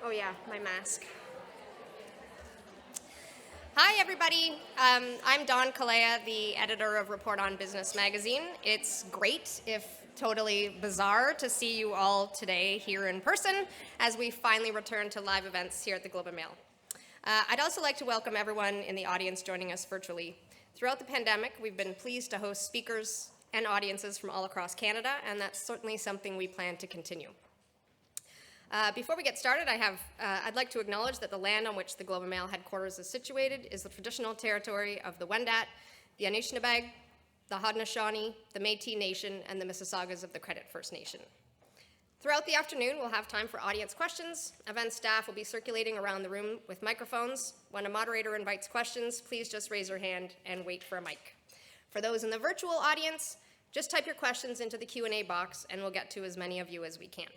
Oh yeah, my mask. Hi everybody, I'm Dawn Kalea, the editor of Report on Business magazine. It's great, if totally bizarre, to see you all today here in person as we finally return to live events here at the Globe and Mail. I'd also like to welcome everyone in the audience joining us virtually. Throughout the pandemic, we've been pleased to host speakers and audiences from all across Canada, and that's certainly something we plan to continue. Before we get started, I'd like to acknowledge that the land on which the Globe and Mail headquarters is situated is the traditional territory of the Wendat, the Anishinaabe, the Haudenosaunee, the Métis Nation, and the Mississaugas of the Credit First Nation. Throughout the afternoon, we'll have time for audience questions. Event staff will be circulating around the room with microphones. When a moderator invites questions, please just raise your hand and wait for a mic. For those in the virtual audience, just type your questions into the Q&A box and we'll get to as many of you as we can.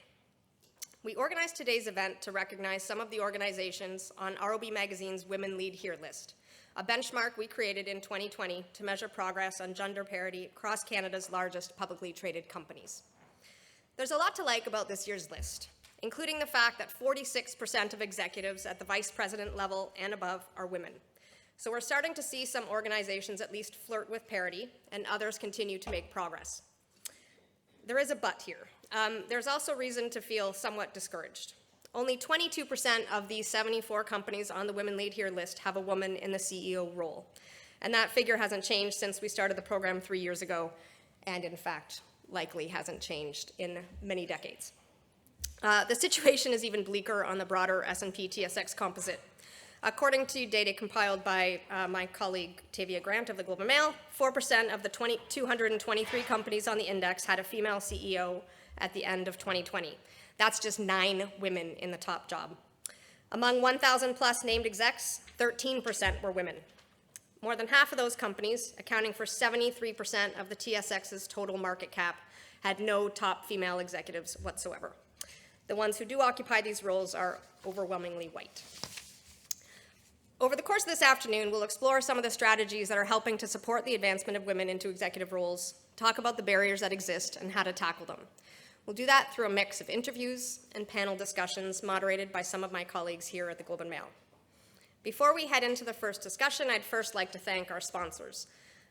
We organized today's event to recognize some of the organizations on ROB Magazine's Women Lead Here list, a benchmark we created in 2020 to measure progress on gender parity across Canada's largest publicly traded companies. There's a lot to like about this year's list, including the fact that 46% of executives at the vice president level and above are women. So we're starting to see some organizations at least flirt with parity, and others continue to make progress. There is a but here. There's also reason to feel somewhat discouraged. Only 22% of the 74 companies on the Women Lead Here list have a woman in the CEO role. And that figure hasn't changed since we started the program 3 years ago, and in fact, likely hasn't changed in many decades. The situation is even bleaker on the broader S&P TSX composite. According to data compiled by my colleague Tavia Grant of the Globe and Mail, 4% of the 223 companies on the index had a female CEO at the end of 2020. That's just 9 women in the top job. Among 1,000 plus named execs, 13% were women. More than half of those companies, accounting for 73% of the TSX's total market cap, had no top female executives whatsoever. The ones who do occupy these roles are overwhelmingly white. Over the course of this afternoon, we'll explore some of the strategies that are helping to support the advancement of women into executive roles, talk about the barriers that exist and how to tackle them. We'll do that through a mix of interviews and panel discussions moderated by some of my colleagues here at the Globe and Mail. Before we head into the first discussion, I'd first like to thank our sponsors.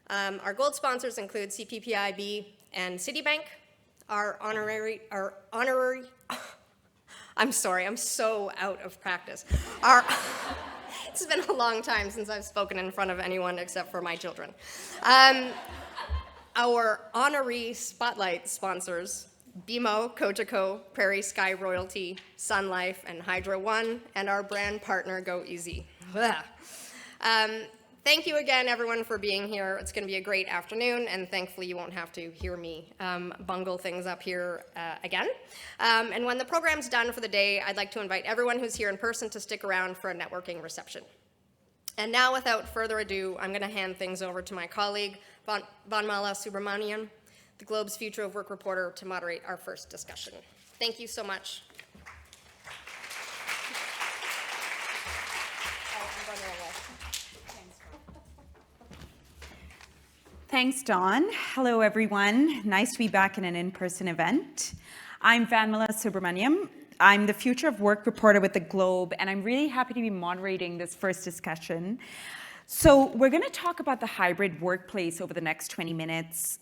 Our gold sponsors include CPPIB and Citibank. Our honorary, I'm sorry, I'm so out of practice. It's been a long time since I've spoken in front of anyone except for my children. Our honorary spotlight sponsors, BMO, Cogeco, Prairie Sky Royalty, Sun Life, and Hydro One, and our brand partner, GoEasy. Thank you again, everyone, for being here. It's going to be a great afternoon, and thankfully you won't have to hear me bungle things up here again. And when the program's done for the day, I'd like to invite everyone who's here in person to stick around for a networking reception. And now, without further ado, I'm going to hand things over to my colleague, Vanmala Subramaniam, the Globe's Future of Work reporter, to moderate our first discussion. Thank you so much. Thanks, Dawn. Hello, everyone. Nice to be back in an in-person event. I'm Vanmala Subramaniam. I'm the Future of Work reporter with the Globe, and I'm really happy to be moderating this first discussion. So we're going to talk about the hybrid workplace over the next 20 minutes.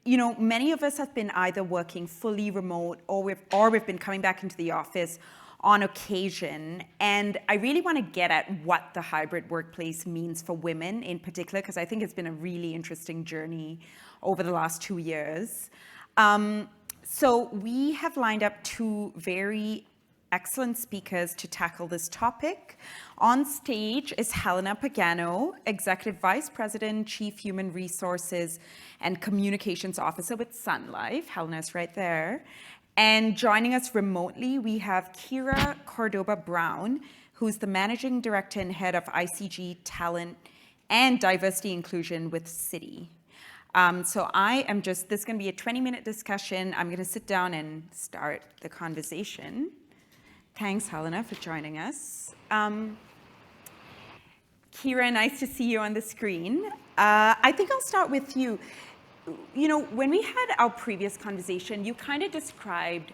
You know, many of us have been either working fully remote or we've been coming back into the office on occasion. And I really want to get at what the hybrid workplace means for women in particular, because I think it's been a really interesting journey over the last 2 years. So we have lined up 2 very excellent speakers to tackle this topic. On stage is Helena Pagano, Executive Vice President, Chief Human Resources and Communications Officer with Sun Life. Helena's right there. And joining us remotely, we have Kira Cordoba-Brown, who's the Managing Director and Head of ICG Talent and Diversity Inclusion with Citi. So this is going to be a 20-minute discussion. I'm going to sit down and start the conversation. Thanks, Helena, for joining us. Kira, nice to see you on the screen. I think I'll start with you. You know, when we had our previous conversation, you kind of described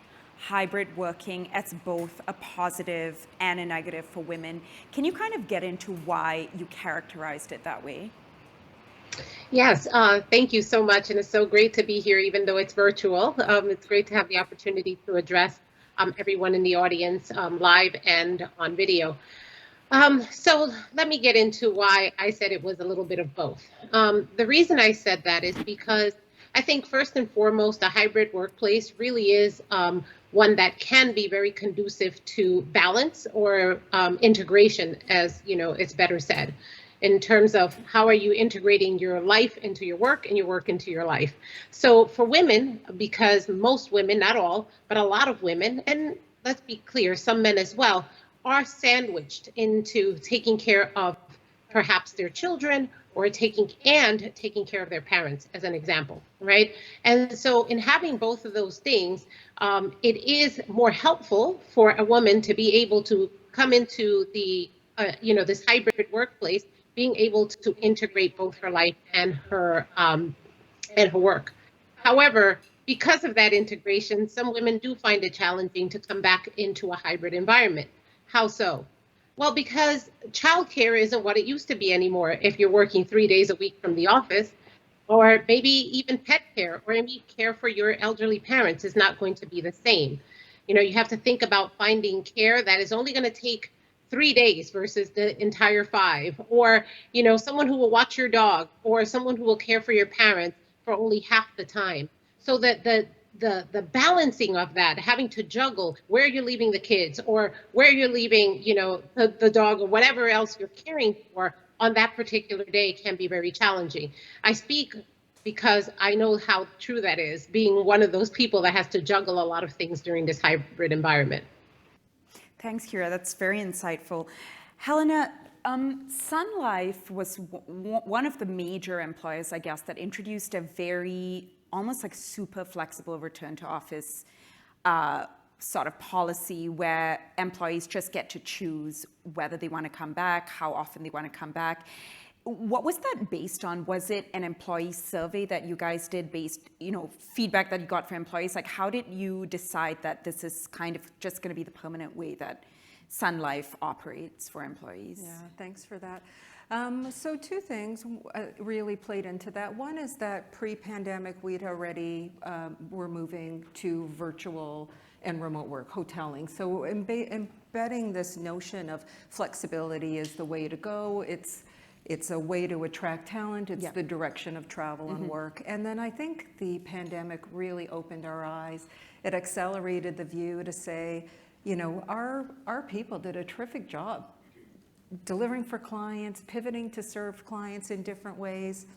hybrid working as both a positive and a negative for women. Can you kind of get into why you characterized it that way? Yes, thank you so much. And it's so great to be here, even though it's virtual. It's great to have the opportunity to address everyone in the audience live and on video. So let me get into why I said it was a little bit of both. The reason I said that is because I think first and foremost, a hybrid workplace really is one that can be very conducive to balance or integration, as you know, it's better said, in terms of how are you integrating your life into your work and your work into your life. So for women, because most women, not all, but a lot of women, and let's be clear, some men as well, are sandwiched into taking care of perhaps their children or taking care of their parents, as an example, right? And so in having both of those things, it is more helpful for a woman to be able to come into the this hybrid workplace, being able to integrate both her life and her work. However, because of that integration, some women do find it challenging to come back into a hybrid environment. How so? Well, because childcare isn't what it used to be anymore if you're working 3 days a week from the office, or maybe even pet care or maybe care for your elderly parents is not going to be the same. You know, you have to think about finding care that is only going to take 3 days versus the entire 5, or, you know, someone who will watch your dog or someone who will care for your parents for only half the time. So that the balancing of that, having to juggle where you're leaving the kids or where you're leaving, you know, the dog or whatever else you're caring for on that particular day can be very challenging. I speak because I know how true that is, being one of those people that has to juggle a lot of things during this hybrid environment. Thanks, Kira. That's very insightful. Helena, Sun Life was one of the major employers, I guess, that introduced a very almost like super flexible return to office sort of policy where employees just get to choose whether they want to come back, how often they want to come back. What was that based on? Was it an employee survey that you guys did based, you know, feedback that you got from employees? Like, how did you decide that this is kind of just going to be the permanent way that Sun Life operates for employees? Yeah, thanks for that. So two things really played into that. One is that pre-pandemic, we'd already were moving to virtual and remote work, hoteling. So embedding this notion of flexibility is the way to go. It's a way to attract talent. It's the direction of travel and work. And then I think the pandemic really opened our eyes. It accelerated the view to say, you know, our people did a terrific job delivering for clients, pivoting to serve clients in different ways,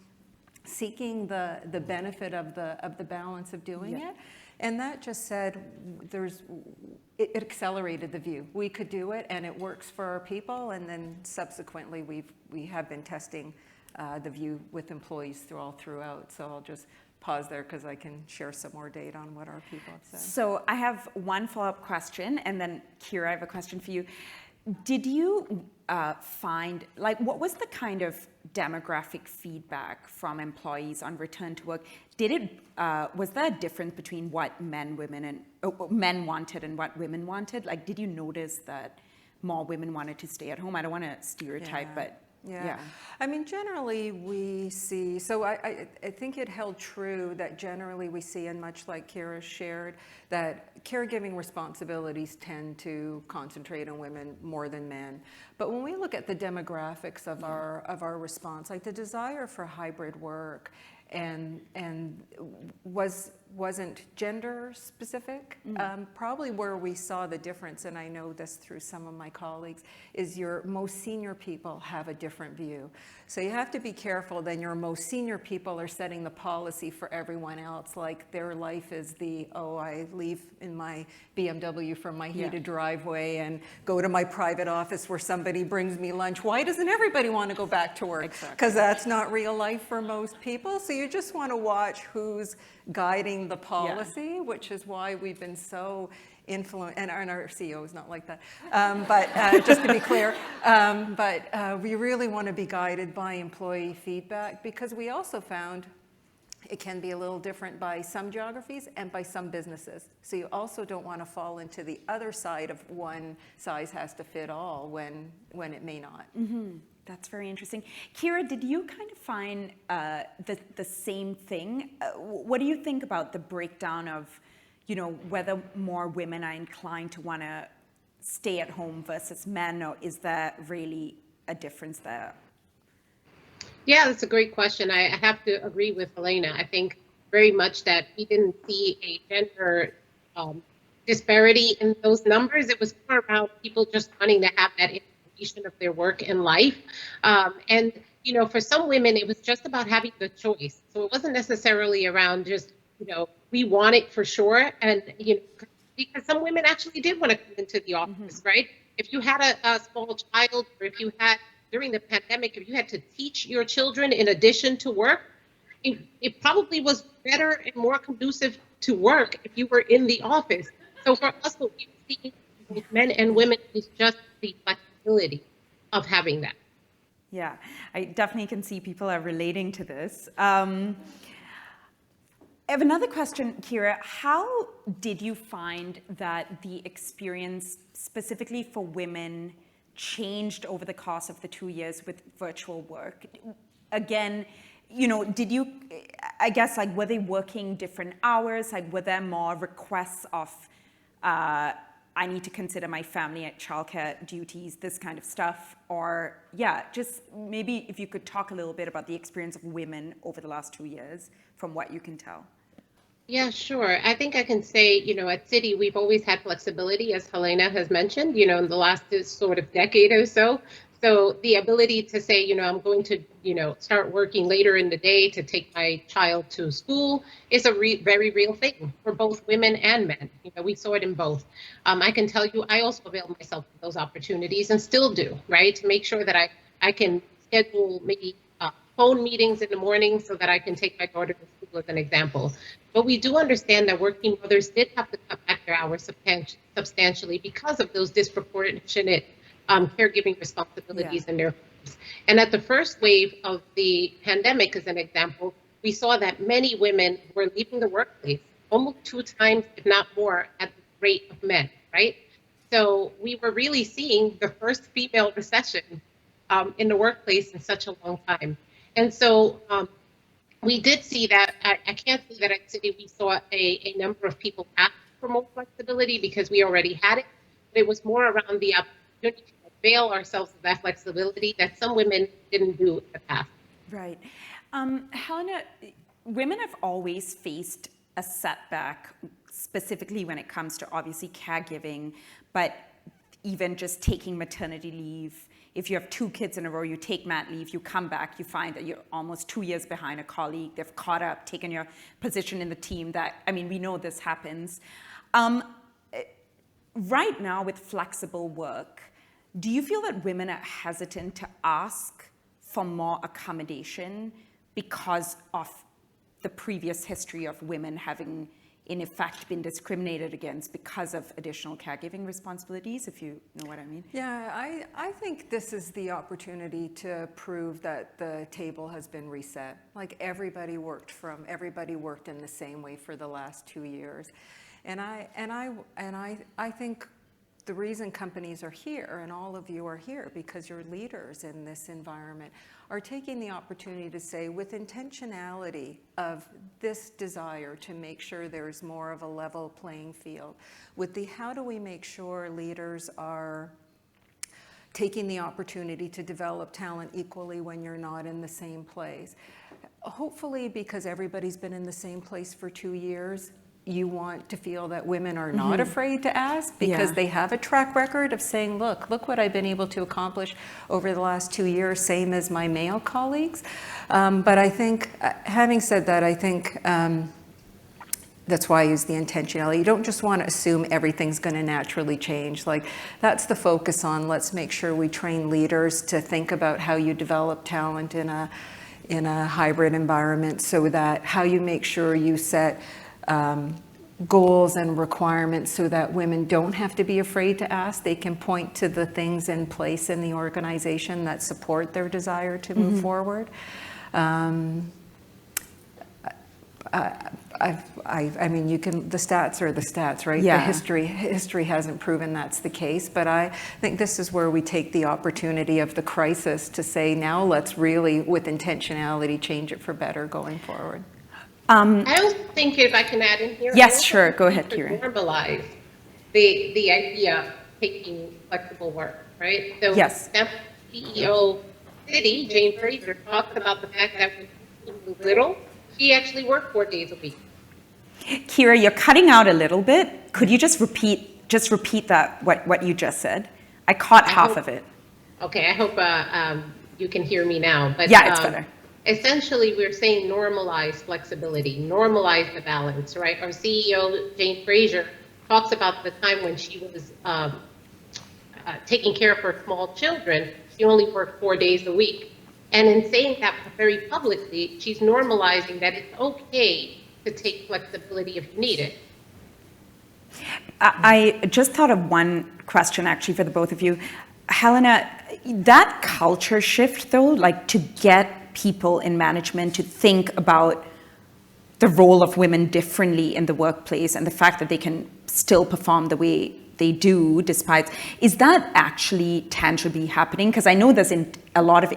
seeking the benefit of the balance of doing it. And that just said, it accelerated the view. We could do it, and it works for our people. And then subsequently, we have been testing the view with employees throughout. So I'll just pause there because I can share some more data on what our people have said. So I have one follow-up question, and then Kira, I have a question for you. Did you find, like, what was the kind of demographic feedback from employees on return to work? Was there a difference between what men wanted and what women wanted? Like, did you notice that more women wanted to stay at home? I don't want to stereotype, but yeah. I mean, generally we see, so I think it held true that generally we see, and much like Kira shared, that caregiving responsibilities tend to concentrate on women more than men. But when we look at the demographics of our response, like the desire for hybrid work and wasn't gender specific. Probably where we saw the difference, and I know this through some of my colleagues, is your most senior people have a different view. So you have to be careful then your most senior people are setting the policy for everyone else, like their life is I leave in my BMW from my heated driveway and go to my private office where somebody brings me lunch. Why doesn't everybody want to go back to work? Because that's not real life for most people. So you just want to watch who's guiding the policy, which is why we've been so influenced, and our CEO is not like that, but just to be clear, we really want to be guided by employee feedback, because we also found It can be a little different by some geographies and by some businesses. So you also don't want to fall into the other side of one size has to fit all when it may not. That's very interesting. Kira, did you kind of find the same thing? What do you think about the breakdown of, whether more women are inclined to want to stay at home versus men, or is there really a difference there? Yeah, that's a great question. I have to agree with Helena. I think very much that we didn't see a gender disparity in those numbers. It was more about people just wanting to have that information of their work and life. And, for some women, it was just about having the choice. So it wasn't necessarily around just, we want it for sure. And, because some women actually did want to come into the office, right? If you had a small child, or if you had, during the pandemic, if you had to teach your children in addition to work, it probably was better and more conducive to work if you were in the office. So for us, what we've seen, both men and women, is just the flexibility of having that. Yeah, I definitely can see people are relating to this. I have another question, Kira. How did you find that the experience specifically for women changed over the course of the 2 years with virtual work? Again, did you, I guess, were they working different hours? Were there more requests of, I need to consider my family at childcare duties, this kind of stuff? Or, just maybe if you could talk a little bit about the experience of women over the last 2 years, from what you can tell. Yeah, sure. I think I can say, at Citi, we've always had flexibility, as Helena has mentioned, in the last sort of decade or so. So the ability to say, I'm going to, start working later in the day to take my child to school is a very real thing for both women and men. We saw it in both. I can tell you, I also avail myself of those opportunities and still do, right? To make sure that I can schedule maybe phone meetings in the morning so that I can take my daughter to school, as an example. But we do understand that working mothers did have to cut back their hours substantially because of those disproportionate caregiving responsibilities in their homes. And at the first wave of the pandemic, as an example, we saw that many women were leaving the workplace almost 2 times, if not more, at the rate of men, right? So we were really seeing the first female recession in the workplace in such a long time. And so we did see that. I can't say that at Citi we saw a number of people ask for more flexibility because we already had it. But it was more around the opportunity to avail ourselves of that flexibility that some women didn't do in the past. Right. Helena, women have always faced a setback, specifically when it comes to obviously caregiving, but even just taking maternity leave. If you have 2 kids in a row, you take mat leave, you come back, you find that you're almost 2 years behind a colleague. They've caught up, taken your position in the team. We know this happens. Right now with flexible work, do you feel that women are hesitant to ask for more accommodation because of the previous history of women having in effect been discriminated against because of additional caregiving responsibilities, if you know what I mean? Yeah, I think this is the opportunity to prove that the table has been reset. Like everybody worked in the same way for the last 2 years. And I think the reason companies are here, and all of you are here because you're leaders in this environment, are taking the opportunity to say, with intentionality of this desire to make sure there's more of a level playing field, with the how do we make sure leaders are taking the opportunity to develop talent equally when you're not in the same place. Hopefully, because everybody's been in the same place for 2 years, you want to feel that women are not afraid to ask because they have a track record of saying, look what I've been able to accomplish over the last 2 years, same as my male colleagues. But I think, having said that, I think that's why I use the intentionality. You don't just want to assume everything's going to naturally change. Like, that's the focus on, let's make sure we train leaders to think about how you develop talent in a hybrid environment, so that how you make sure you set goals and requirements so that women don't have to be afraid to ask. They can point to the things in place in the organization that support their desire to move forward. I mean, the stats are the stats, right? Yeah. The history hasn't proven that's the case, but I think this is where we take the opportunity of the crisis to say, now let's really, with intentionality, change it for better going forward. I also think, if I can add in here. Yes, sure. Go ahead, to Kira. normalize the idea of taking flexible work, right? So Yes. that CEO City, Jane Fraser, talks about the fact that when she was little, she actually worked 4 days a week. Kira, you're cutting out a little bit. Could you just repeat that, what you just said? I caught half of it. Okay, I hope you can hear me now. But Yeah, it's better. essentially, we're saying normalize flexibility, normalize the balance, right? Our CEO, Jane Fraser, talks about the time when she was taking care of her small children. She only worked 4 days a week. And in saying that very publicly, she's normalizing that it's okay to take flexibility if you need it. I just thought of one question actually for the both of you. Helena, that culture shift though, like to get people in management to think about the role of women differently in the workplace and the fact that they can still perform the way they do despite, is that actually tangibly happening? Because I know there's a lot of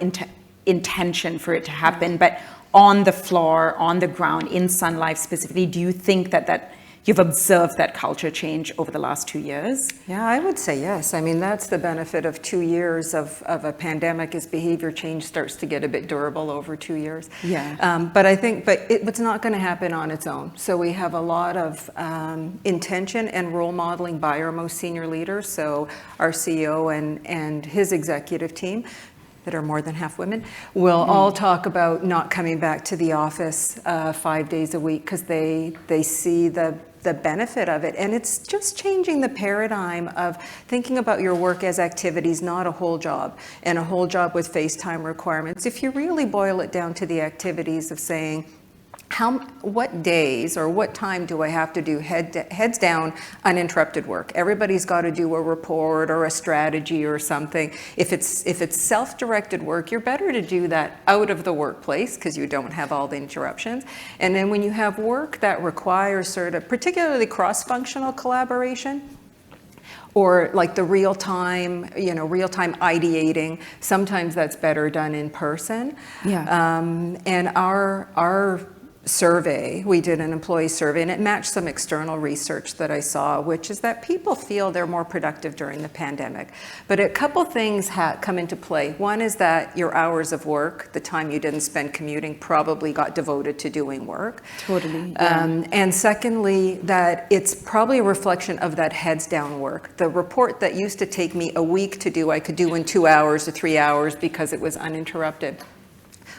intention for it to happen, but on the floor, on the ground, in Sun Life specifically, do you think that you've observed that culture change over the last 2 years? Yeah, I would say yes. I mean, that's the benefit of 2 years of a pandemic, is behavior change starts to get a bit durable over 2 years. Yeah. But I think, it's not going to happen on its own. So we have a lot of intention and role modeling by our most senior leaders. So our CEO and his executive team, that are more than half women, will all talk about not coming back to the office 5 days a week because they see the benefit of it. And it's just changing the paradigm of thinking about your work as activities, not a whole job, and a whole job with face time requirements. If you really boil it down to the activities of saying, what days or what time do I have to do heads down uninterrupted work? Everybody's got to do a report or a strategy or something. If it's self-directed work, you're better to do that out of the workplace because you don't have all the interruptions. And then when you have work that requires sort of particularly cross-functional collaboration, or like the real-time ideating, sometimes that's better done in person. Yeah. And our survey, we did an employee survey, and it matched some external research that I saw, which is that people feel they're more productive during the pandemic. But a couple things come into play. One is that your hours of work, the time you didn't spend commuting, probably got devoted to doing work. Totally. Yeah. And secondly, that it's probably a reflection of that heads down work. The report that used to take me a week to do, I could do in 2 hours or 3 hours because it was uninterrupted.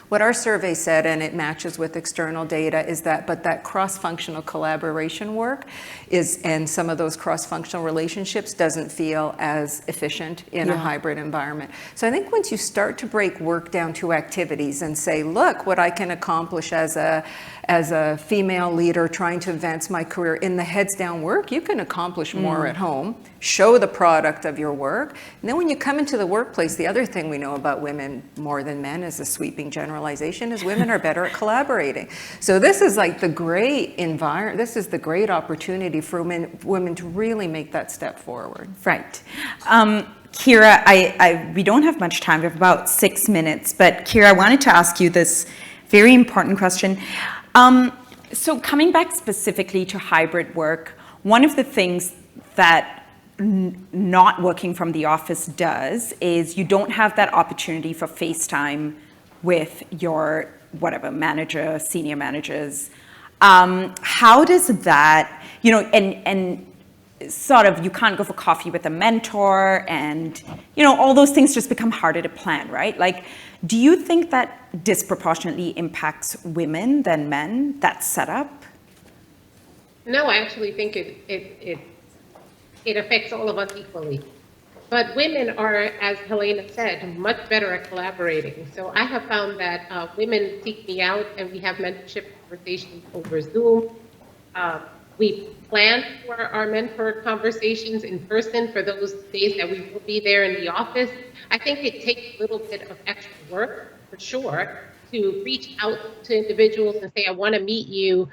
What our survey said, and it matches with external data, is that cross-functional collaboration work and some of those cross-functional relationships doesn't feel as efficient in a hybrid environment. So I think once you start to break work down to activities and say, look, what I can accomplish as a female leader trying to advance my career in the heads down work, you can accomplish more at home, show the product of your work. And then when you come into the workplace, the other thing we know about women more than men is a sweeping generalization, is women are better at collaborating. So this is like the great environment, this is the great opportunity for women to really make that step forward. Right. Kira, we don't have much time, we have about 6 minutes, but Kira, I wanted to ask you this very important question. So coming back specifically to hybrid work, one of the things that not working from the office does is you don't have that opportunity for FaceTime with your whatever manager, senior managers. How does that, and sort of you can't go for coffee with a mentor, and all those things just become harder to plan, right? Like, do you think that disproportionately impacts women than men, that setup? No, I actually think it affects all of us equally. But women are, as Helena said, much better at collaborating. So I have found that women seek me out and we have mentorship conversations over Zoom. We plan for our mentor conversations in person for those days that we will be there in the office. I think it takes a little bit of extra work, for sure, to reach out to individuals and say, I want to meet you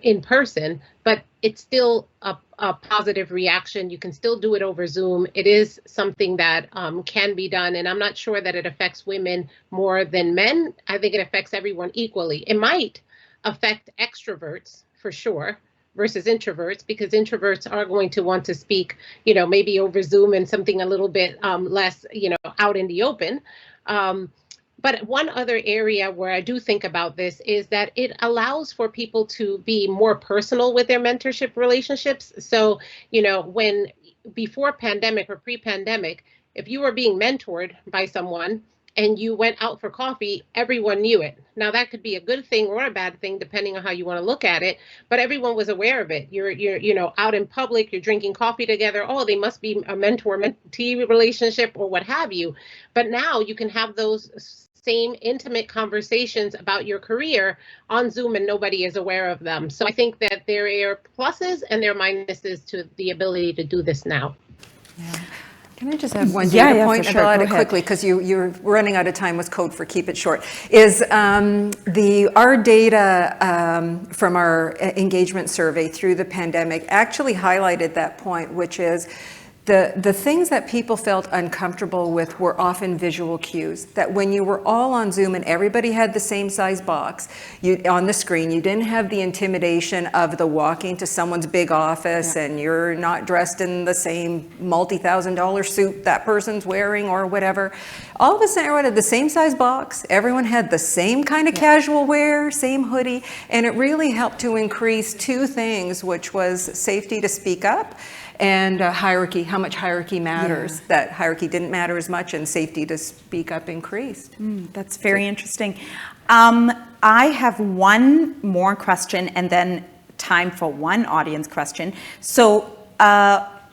in person, but it's still a positive reaction. You can still do it over Zoom. It is something that can be done, and I'm not sure that it affects women more than men. I think it affects everyone equally. It might affect extroverts for sure versus introverts, because introverts are going to want to speak, maybe over Zoom and something a little bit less, out in the open. But one other area where I do think about this is that it allows for people to be more personal with their mentorship relationships. So, when before pandemic or pre-pandemic, if you were being mentored by someone and you went out for coffee, everyone knew it. Now that could be a good thing or a bad thing, depending on how you want to look at it, but everyone was aware of it. You're out in public, you're drinking coffee together. Oh, they must be a mentor-mentee relationship or what have you. But now you can have those same intimate conversations about your career on Zoom and nobody is aware of them. So I think that there are pluses and there are minuses to the ability to do this now. Yeah. Can I just add one Yeah, data yeah, point for sure. about Go it ahead. quickly, because you're running out of time with code for keep it short, is our data from our engagement survey through the pandemic actually highlighted that point, which is the things that people felt uncomfortable with were often visual cues. That when you were all on Zoom and everybody had the same size box on the screen, you didn't have the intimidation of the walking to someone's big office and you're not dressed in the same multi-$1,000 suit that person's wearing or whatever. All of a sudden, everyone had the same size box. Everyone had the same kind of casual wear, same hoodie, and it really helped to increase two things, which was safety to speak up and hierarchy, how much hierarchy matters. That hierarchy didn't matter as much and safety to speak up increased. That's very interesting. I have one more question and then time for one audience question. So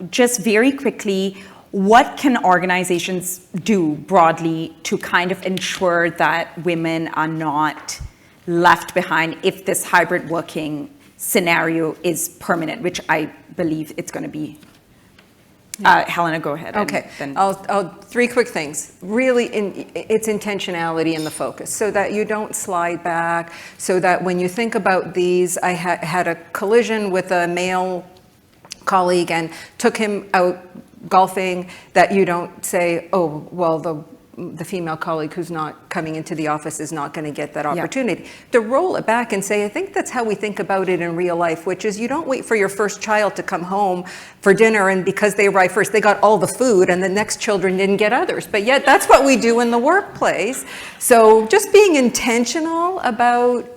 just very quickly, what can organizations do broadly to kind of ensure that women are not left behind if this hybrid working scenario is permanent, which I believe it's going to be? Helena, go ahead. Okay, I'll three quick things. Really, it's intentionality in the focus, so that you don't slide back, so that when you think about these, I had a collision with a male colleague and took him out golfing, that you don't say, oh, well, the female colleague who's not coming into the office is not going to get that opportunity. To roll it back and say, I think that's how we think about it in real life, which is you don't wait for your first child to come home for dinner and because they arrived first, they got all the food and the next children didn't get others. But yet that's what we do in the workplace. So just being intentional about,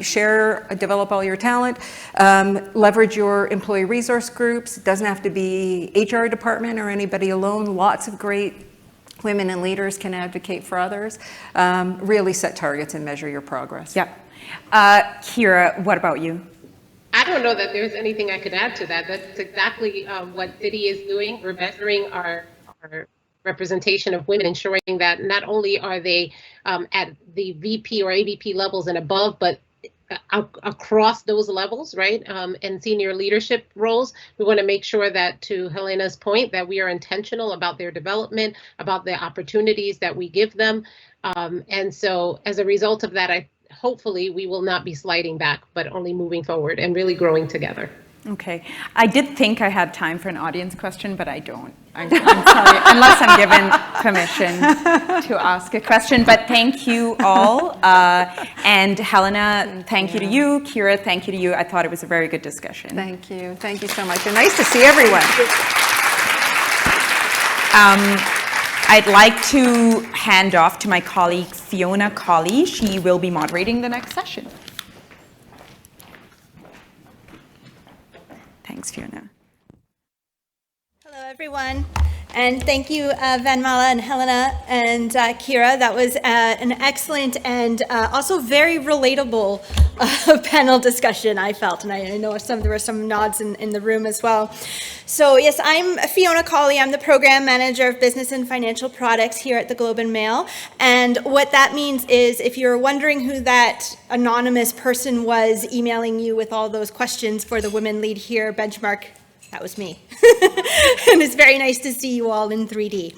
share, develop all your talent, leverage your employee resource groups. It doesn't have to be HR department or anybody alone. Lots of great women and leaders can advocate for others. Really set targets and measure your progress. Yeah. Kira, what about you? I don't know that there's anything I could add to that. That's exactly what Citi is doing. We're measuring our representation of women, ensuring that not only are they at the VP or AVP levels and above, but across those levels, right, and senior leadership roles. We want to make sure that, to Helena's point, that we are intentional about their development, about the opportunities that we give them. And so as a result of that, hopefully we will not be sliding back, but only moving forward and really growing together. Okay. I did think I had time for an audience question, but I don't. I'm sorry, unless I'm given permission to ask a question. But thank you all. And Helena, thank you to you. Kira, thank you to you. I thought it was a very good discussion. Thank you. Thank you so much. And nice to see everyone. I'd like to hand off to my colleague, Fiona Colley. She will be moderating the next session. Thanks, Fiona. Hello, everyone. And thank you, Vanmala and Helena and Kira. That was an excellent and also very relatable panel discussion, I felt. And I know there were some nods in the room as well. So yes, I'm Fiona Colley. I'm the Program Manager of Business and Financial Products here at the Globe and Mail. And what that means is, if you're wondering who that anonymous person was emailing you with all those questions for the Women Lead Here benchmark That was me. And it's very nice to see you all in 3D.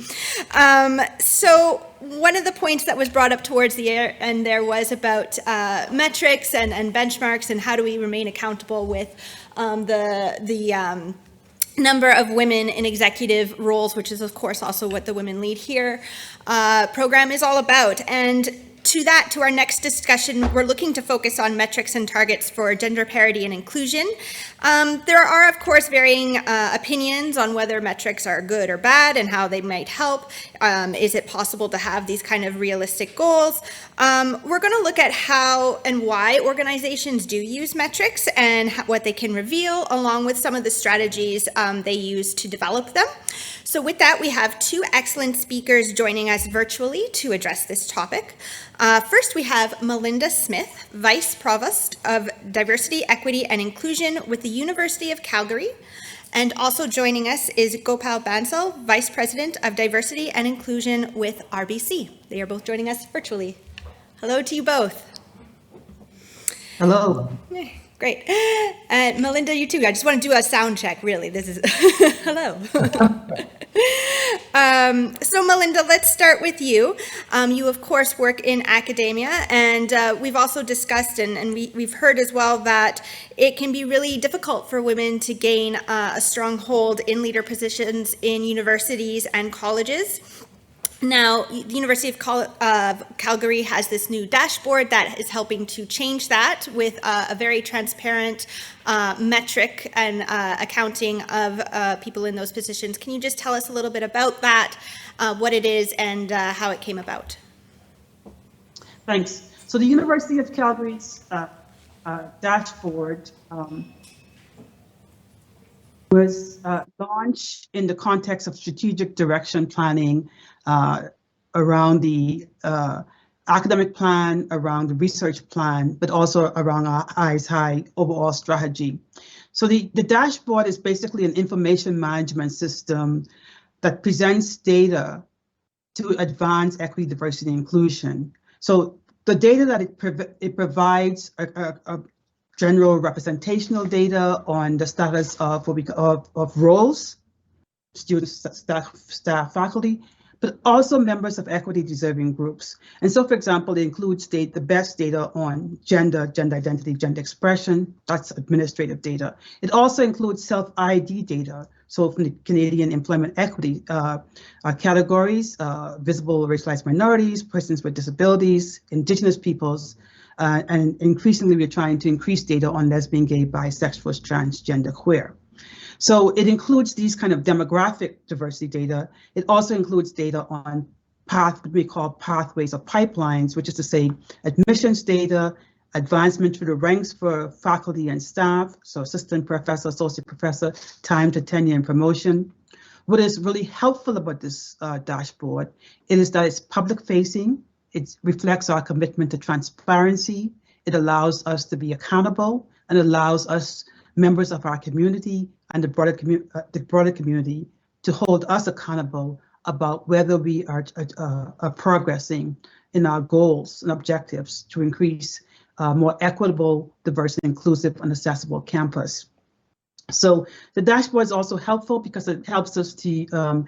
So one of the points that was brought up towards the end there was about metrics and benchmarks and how do we remain accountable with the number of women in executive roles, which is of course also what the Women Lead Here program is all about. And to our next discussion, we're looking to focus on metrics and targets for gender parity and inclusion. There are, of course, varying opinions on whether metrics are good or bad and how they might help. Is it possible to have these kind of realistic goals? We're going to look at how and why organizations do use metrics and what they can reveal, along with some of the strategies they use to develop them. So with that, we have two excellent speakers joining us virtually to address this topic. First, we have Melinda Smith, Vice Provost of Diversity, Equity, and Inclusion with the University of Calgary. And also joining us is Gopal Bansal, Vice President of Diversity and Inclusion with RBC. They are both joining us virtually. Hello to you both. Hello. Great. Melinda, you too. I just want to do a sound check, really. This is, hello. So Melinda, let's start with you. You, of course, work in academia, and we've also discussed and we've heard as well that it can be really difficult for women to gain a strong hold in leader positions in universities and colleges. Now, the University of Calgary has this new dashboard that is helping to change that with a very transparent metric and accounting of people in those positions. Can you just tell us a little bit about that, what it is, and how it came about? Thanks. So the University of Calgary's dashboard was launched in the context of strategic direction planning around the academic plan, around the research plan, but also around our Eyes High overall strategy. So the dashboard is basically an information management system that presents data to advance equity, diversity, and inclusion. So the data that it provides a general representational data on the status of of roles, students, staff, faculty, but also members of equity deserving groups. And so, for example, it includes the best data on gender, gender identity, gender expression, that's administrative data. It also includes self-ID data. So from the Canadian employment equity categories, visible racialized minorities, persons with disabilities, Indigenous peoples, and increasingly we're trying to increase data on lesbian, gay, bisexual, transgender, queer. So it includes these kind of demographic diversity data. It also includes data on what we call pathways or pipelines, which is to say admissions data, advancement through the ranks for faculty and staff, so assistant professor, associate professor, time to tenure and promotion. What is really helpful about this dashboard is that it's public facing. It reflects our commitment to transparency. It allows us to be accountable and allows us, members of our community and the broader community, to hold us accountable about whether we are progressing in our goals and objectives to increase more equitable, diverse, and inclusive and accessible campus. So the dashboard is also helpful because it helps us to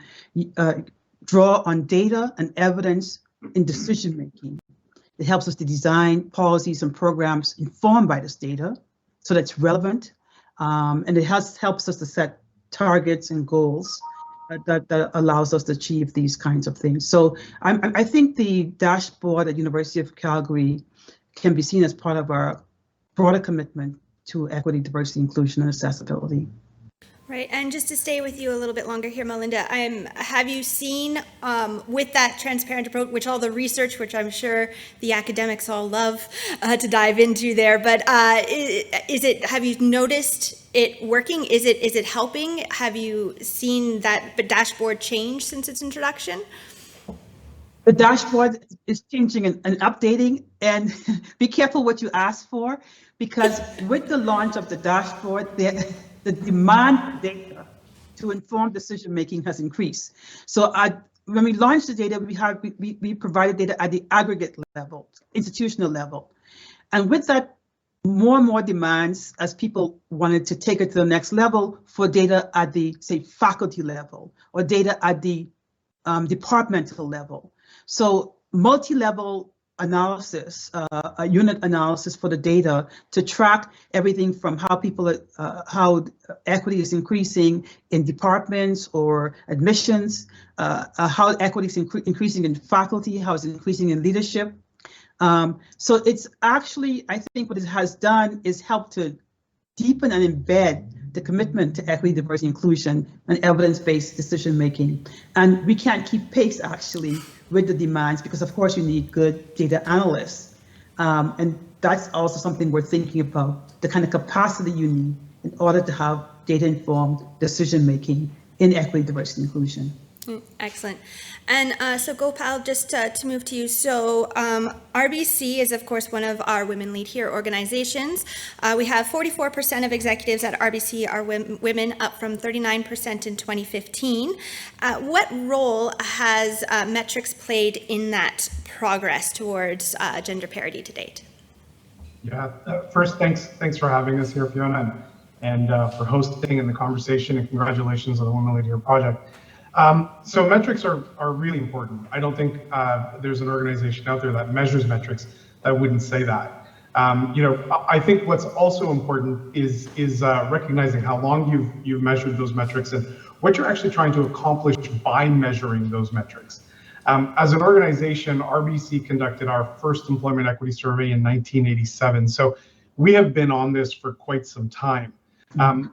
draw on data and evidence in decision making. It helps us to design policies and programs informed by this data so that's relevant. And it helps us to set targets and goals that allows us to achieve these kinds of things. So I think the dashboard at University of Calgary can be seen as part of our broader commitment to equity, diversity, inclusion, and accessibility. Right, and just to stay with you a little bit longer here, Melinda, have you seen with that transparent approach, which all the research, which I'm sure the academics all love to dive into there, but have you noticed it working? Is it helping? Have you seen that dashboard change since its introduction? The dashboard is changing and updating, and be careful what you ask for, because with the launch of the dashboard, the demand for data to inform decision making has increased. So when we launched the data, we provided data at the aggregate level, institutional level, and with that more and more demands as people wanted to take it to the next level for data at the, say, faculty level or data at the departmental level. So multi-level analysis, a unit analysis for the data to track everything from how people, how equity is increasing in departments or admissions, how equity is increasing in faculty, how it's increasing in leadership. So it's actually, I think what it has done is help to deepen and embed the commitment to equity, diversity, inclusion, and evidence-based decision-making. And we can't keep pace, actually, with the demands because, of course, you need good data analysts. And that's also something we're thinking about, the kind of capacity you need in order to have data-informed decision-making in equity, diversity, and inclusion. Excellent. And so Gopal, just to move to you. So RBC is, of course, one of our Women Lead Here organizations. We have 44% of executives at RBC are women, up from 39% in 2015. What role has metrics played in that progress towards gender parity to date? Yeah, first, thanks for having us here, Fiona, and for hosting and the conversation, and congratulations on the Women Lead Here project. So metrics are really important. I don't think there's an organization out there that measures metrics that wouldn't say that. You know, I think what's also important is recognizing how long you've measured those metrics and what you're actually trying to accomplish by measuring those metrics. As an organization, RBC conducted our first employment equity survey in 1987. So we have been on this for quite some time.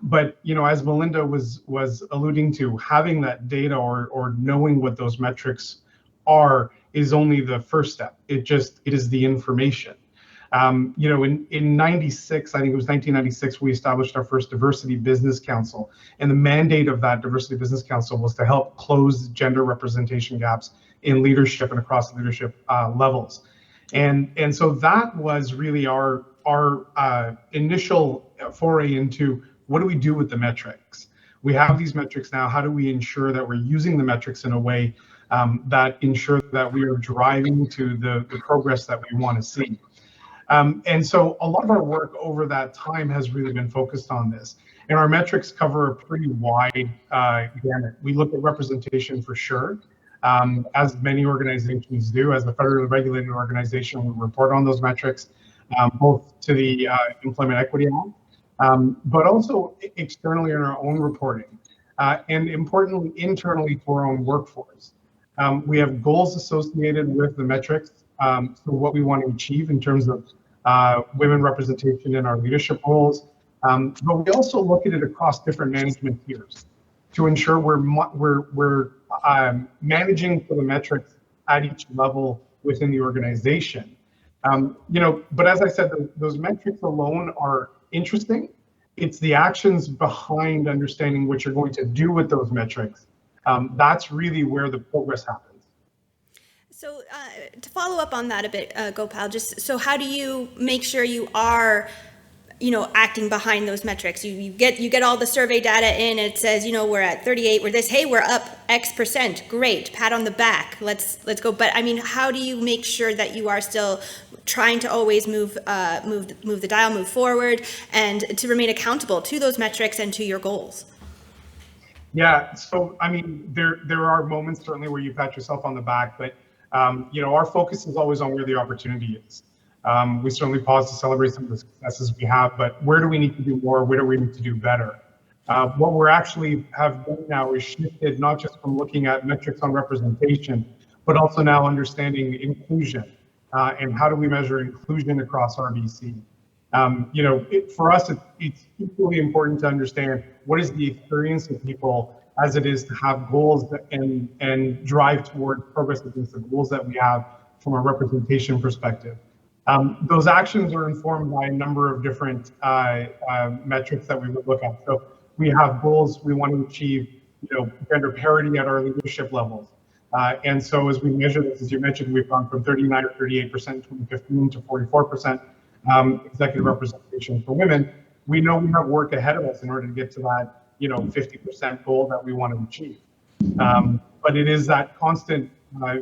But you know, as Melinda was alluding to, having that data or knowing what those metrics are is only the first step. It is the information. You know, in 96, I think it was 1996, we established our first Diversity Business Council, and the mandate of that Diversity Business Council was to help close gender representation gaps in leadership and across leadership levels. And so that was really our initial foray into what do we do with the metrics. We have these metrics now. How do we ensure that we're using the metrics in a way that ensure that we are driving to the progress that we want to see? And so a lot of our work over that time has really been focused on this. And our metrics cover a pretty wide gamut. We look at representation for sure, as many organizations do. As a federally regulated organization, we report on those metrics, both to the Employment Equity Act, but also externally in our own reporting, and importantly, internally to our own workforce. We have goals associated with the metrics, so what we want to achieve in terms of women representation in our leadership roles, but we also look at it across different management tiers to ensure we're managing for the metrics at each level within the organization. You know, but as I said, those metrics alone are interesting. It's the actions behind understanding what you're going to do with those metrics. That's really where the progress happens. So to follow up on that a bit, Gopal, just so how do you make sure you are, you know, acting behind those metrics? You get all the survey data in, and it says, you know, we're at 38, we're this, hey, we're up X%, great, pat on the back, let's go. But I mean, how do you make sure that you are still trying to always move the dial, move forward, and to remain accountable to those metrics and to your goals? Yeah, so I mean, there are moments certainly where you pat yourself on the back, but you know, our focus is always on where the opportunity is. We certainly pause to celebrate some of the successes we have, but where do we need to do more? Where do we need to do better? What we're actually have done now is shifted not just from looking at metrics on representation, but also now understanding inclusion and how do we measure inclusion across RBC. You know, for us, it's equally important to understand what is the experience of people as it is to have goals and drive toward progress against the goals that we have from a representation perspective. Those actions are informed by a number of different metrics that we would look at. So we have goals we want to achieve, you know, gender parity at our leadership levels. And so as we measure this, as you mentioned, we've gone from 39 or 38% in 2015 to 44% executive representation for women. We know we have work ahead of us in order to get to that, you know, 50% goal that we want to achieve. But it is that constant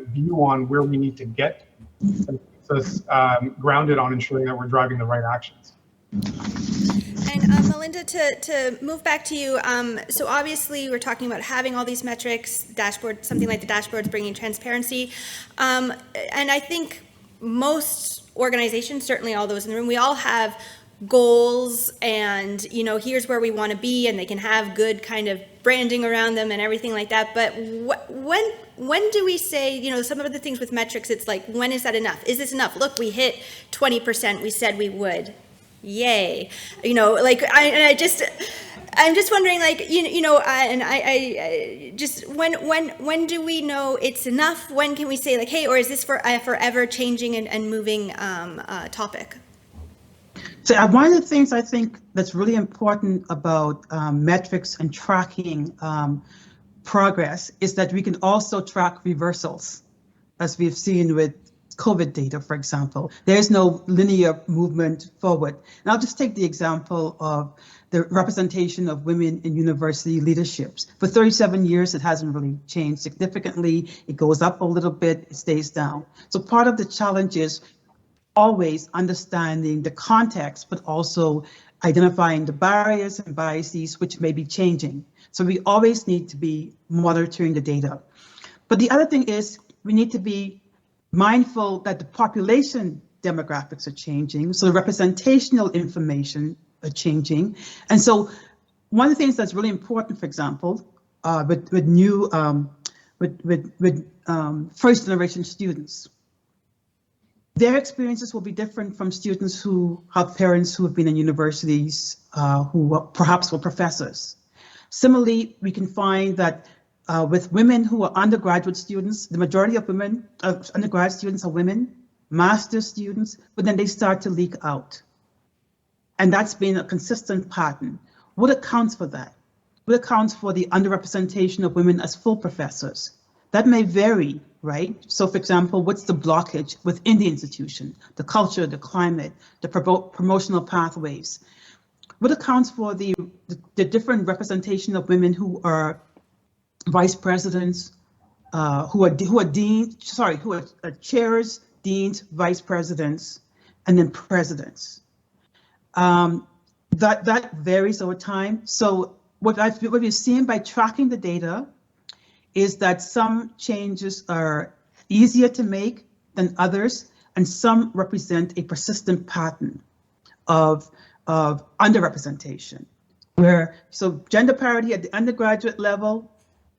view on where we need to get that keeps us grounded on ensuring that we're driving the right actions. And Melinda, to move back to you, so obviously we're talking about having all these metrics, dashboard, something like the dashboards bringing transparency. And I think most organizations, certainly all those in the room, we all have goals and, you know, here's where we want to be, and they can have good kind of branding around them and everything like that. But when do we say, you know, some of the things with metrics, it's like, when is that enough? Is this enough? Look, we hit 20%, we said we would. Yay. You know, like, I'm just wondering, like, I just, when do we know it's enough? When can we say, like, hey, or is this for a forever changing and moving topic? So one of the things I think that's really important about metrics and tracking progress is that we can also track reversals, as we've seen with COVID data, for example. There's no linear movement forward. And I'll just take the example of the representation of women in university leaderships. For 37 years, it hasn't really changed significantly. It goes up a little bit, it stays down. So part of the challenge is always understanding the context, but also identifying the barriers and biases which may be changing. So we always need to be monitoring the data. But the other thing is we need to be mindful that the population demographics are changing, so the representational information are changing. And so one of the things that's really important, for example, with new, first generation students, their experiences will be different from students who have parents who have been in universities, who perhaps were professors. Similarly, we can find that with women who are undergraduate students, the majority of women, undergrad students are women, master's students, but then they start to leak out. And that's been a consistent pattern. What accounts for that? What accounts for the underrepresentation of women as full professors? That may vary, right? So for example, what's the blockage within the institution, the culture, the climate, the promotional pathways? What accounts for the different representation of women who are vice presidents, who are chairs, deans, vice presidents, and then presidents? That varies over time. So what we're seeing by tracking the data is that some changes are easier to make than others, and some represent a persistent pattern of underrepresentation. So gender parity at the undergraduate level,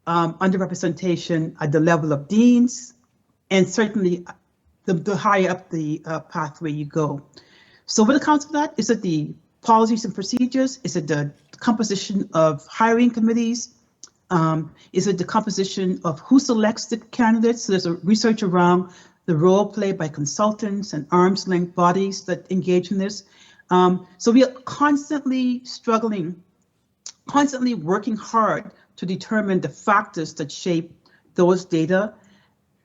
underrepresentation at the level of deans, and certainly the higher up the pathway you go. So what accounts for that? Is it the policies and procedures? Is it the composition of hiring committees? Is it the composition of who selects the candidates? So there's a research around the role played by consultants and arm's length bodies that engage in this. So we are constantly struggling, constantly working hard to determine the factors that shape those data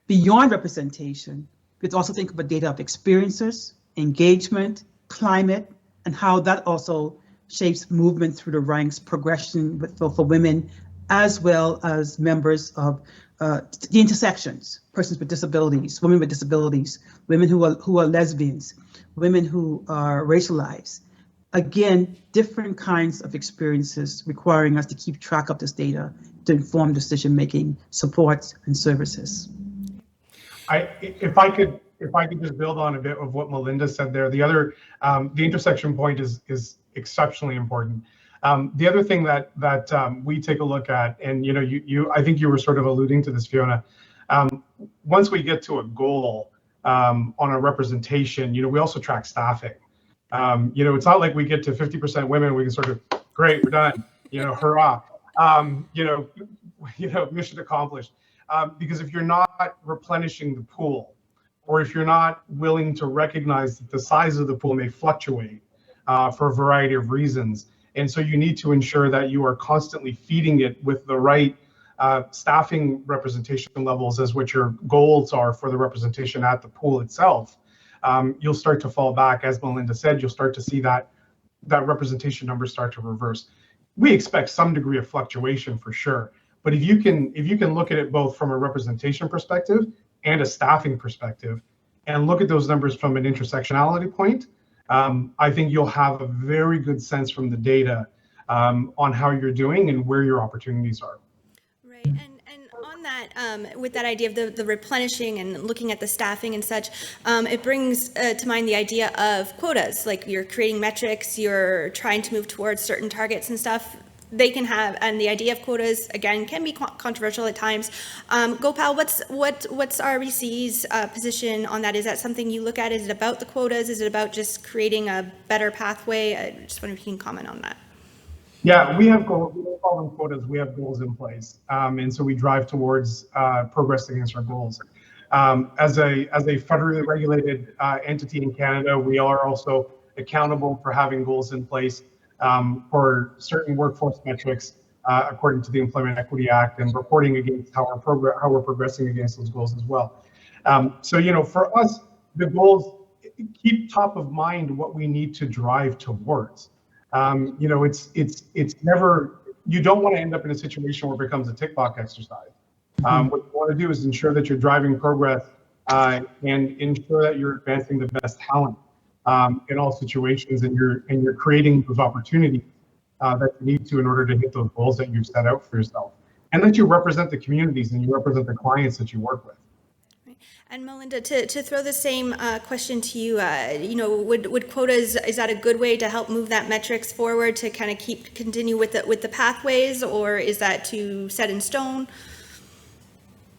beyond representation. We also think about data of experiences, engagement, climate, and how that also shapes movement through the ranks, progression for women, as well as members of the intersections, persons with disabilities, women with disabilities, women who are lesbians, women who are racialized. Again, different kinds of experiences requiring us to keep track of this data to inform decision-making, supports, and services. If I could just build on a bit of what Melinda said there, the other, the intersection point is exceptionally important. The other thing that we take a look at, and I think you were sort of alluding to this, Fiona. Once we get to a goal on a representation, we also track staffing. It's not like we get to 50% women, we can sort of, great, we're done, hurrah. Mission accomplished. Because if you're not replenishing the pool, or if you're not willing to recognize that the size of the pool may fluctuate for a variety of reasons, and so you need to ensure that you are constantly feeding it with the right staffing representation levels as what your goals are for the representation at the pool itself, you'll start to fall back. As Melinda said, you'll start to see that representation numbers start to reverse. We expect some degree of fluctuation for sure, but if you can look at it both from a representation perspective and a staffing perspective, and look at those numbers from an intersectionality point, I think you'll have a very good sense from the data on how you're doing and where your opportunities are. Right, and on that, with that idea of the replenishing and looking at the staffing and such, it brings to mind the idea of quotas. Like you're creating metrics, you're trying to move towards certain targets and stuff. They can have, and the idea of quotas again can be controversial at times. Gopal, what's RBC's position on that? Is that something you look at? Is it about the quotas? Is it about just creating a better pathway? I just wonder if you can comment on that. Yeah, we have goals. We don't call them quotas. We have goals in place, and so we drive towards progress against our goals. As a federally regulated entity in Canada, we are also accountable for having goals in place for certain workforce metrics according to the Employment Equity Act, and reporting against how we're progressing against those goals as well. So for us, the goals keep top of mind what we need to drive towards. It's never, you don't want to end up in a situation where it becomes a tick box exercise. What you want to do is ensure that you're driving progress and ensure that you're advancing the best talent in all situations, and you're creating those opportunities that you need to in order to hit those goals that you've set out for yourself, and that you represent the communities and you represent the clients that you work with. And Melinda, to throw the same question to you, would quotas, is that a good way to help move that metrics forward to kind of continue with the pathways, or is that too set in stone?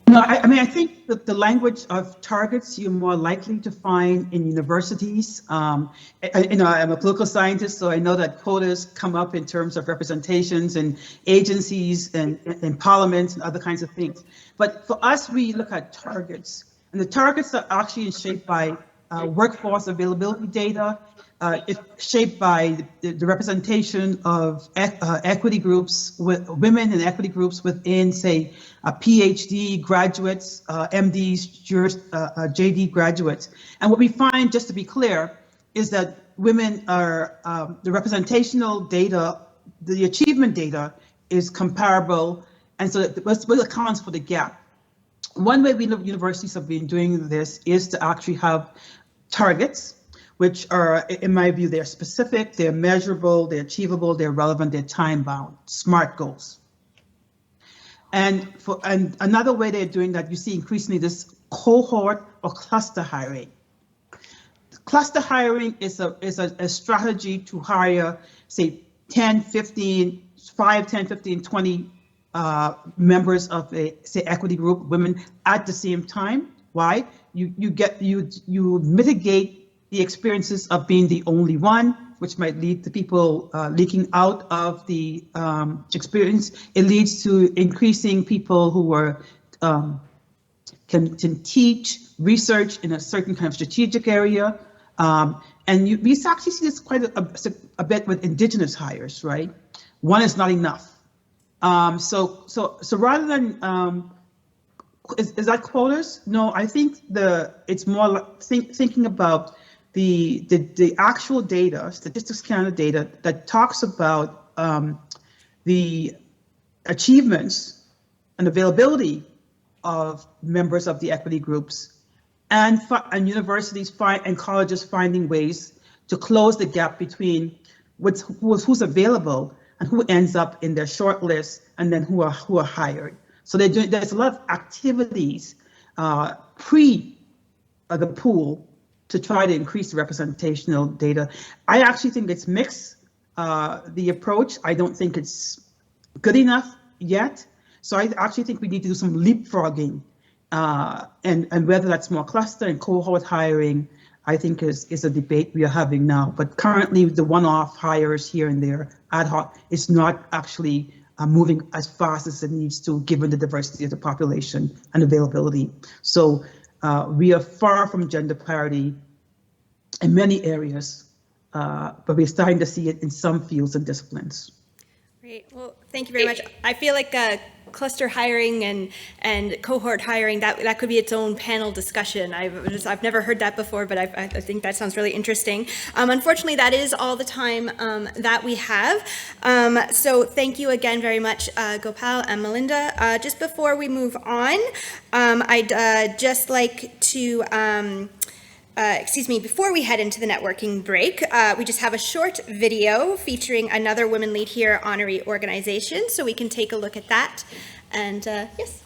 No, I think that the language of targets you're more likely to find in universities. I'm a political scientist, so I know that quotas come up in terms of representations and agencies and parliaments and other kinds of things. But for us, we look at targets. And the targets are actually shaped by workforce availability data. It's shaped by the representation of equity groups, with women and equity groups within, say, PhD graduates, MDs, JD graduates. And what we find, just to be clear, is that women are, the representational data, the achievement data is comparable. And so what accounts for the gap? One way we know universities have been doing this is to actually have targets, which are, in my view, they're specific, they're measurable, they're achievable, they're relevant, they're time-bound, SMART goals. And another way they're doing that, you see increasingly this cohort or cluster hiring. Cluster hiring is a strategy to hire, say, 10, 15, 5, 10, 15, 20 members of a, say, equity group, women at the same time. Why? You mitigate the experiences of being the only one, which might lead to people leaking out of the experience. It leads to increasing people who are can teach research in a certain kind of strategic area. And we actually see this quite a bit with Indigenous hires, right? One is not enough. So rather than, is that quotas? No, I think it's more like thinking about the actual data, Statistics Canada data that talks about the achievements and availability of members of the equity groups, and universities and colleges finding ways to close the gap between who's available and who ends up in their short list, and then who are hired. So there's a lot of activities pre the pool to try to increase the representational data. I actually think it's mixed, the approach. I don't think it's good enough yet. So I actually think we need to do some leapfrogging, and whether that's more cluster and cohort hiring, I think is a debate we are having now. But currently the one-off hires here and there, ad hoc, is not actually moving as fast as it needs to, given the diversity of the population and availability. So we are far from gender parity in many areas, but we're starting to see it in some fields and disciplines. Great. Well, thank you very much. I feel like cluster hiring and cohort hiring, that could be its own panel discussion. I've never heard that before, but I think that sounds really interesting. Unfortunately, that is all the time that we have. So thank you again very much, Gopal and Melinda. Just before we move on, I'd just like to before we head into the networking break, we just have a short video featuring another Women Lead Here honoree organization, so we can take a look at that. And yes.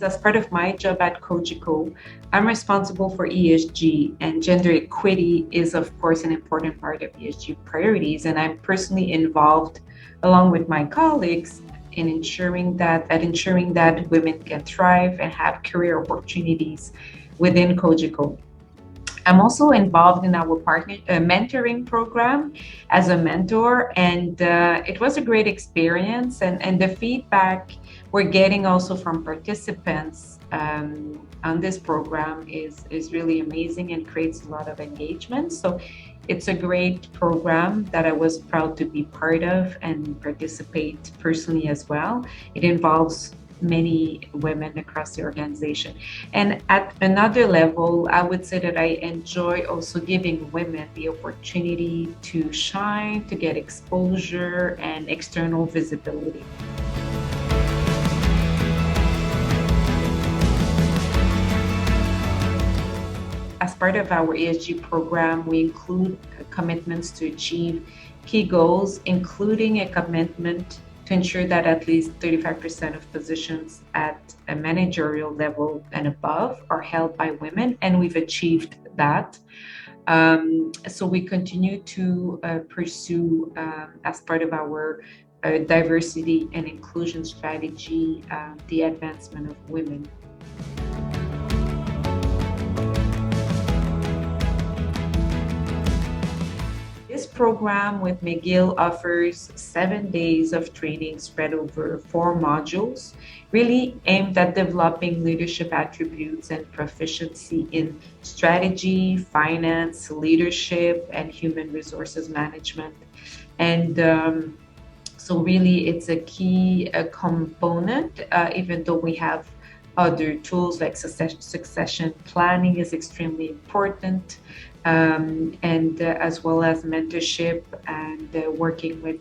As part of my job at Cogeco, I'm responsible for ESG, and gender equity is, of course, an important part of ESG priorities. And I'm personally involved, along with my colleagues, in ensuring that women can thrive and have career opportunities within Cogeco. I'm also involved in our mentoring program as a mentor, and it was a great experience. And the feedback we're getting also from participants on this program is really amazing and creates a lot of engagement. So it's a great program that I was proud to be part of and participate personally as well. It involves many women across the organization. And at another level, I would say that I enjoy also giving women the opportunity to shine, to get exposure and external visibility. As part of our ESG program, we include commitments to achieve key goals, including a commitment to ensure that at least 35% of positions at a managerial level and above are held by women, and we've achieved that. So we continue to pursue, as part of our diversity and inclusion strategy, the advancement of women. This program with McGill offers 7 days of training spread over 4 modules, really aimed at developing leadership attributes and proficiency in strategy, finance, leadership, and human resources management. And so really it's a key component, even though we have other tools like succession planning is extremely important. And as well as mentorship and working with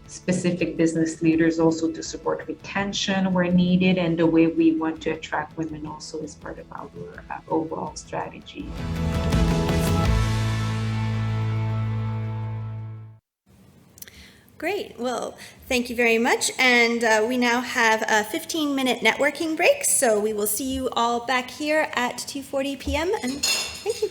specific business leaders also to support retention where needed, and the way we want to attract women also is part of our overall strategy. Great. Well, thank you very much. And we now have a 15-minute networking break, so we will see you all back here at 2:40 p.m. And thank you.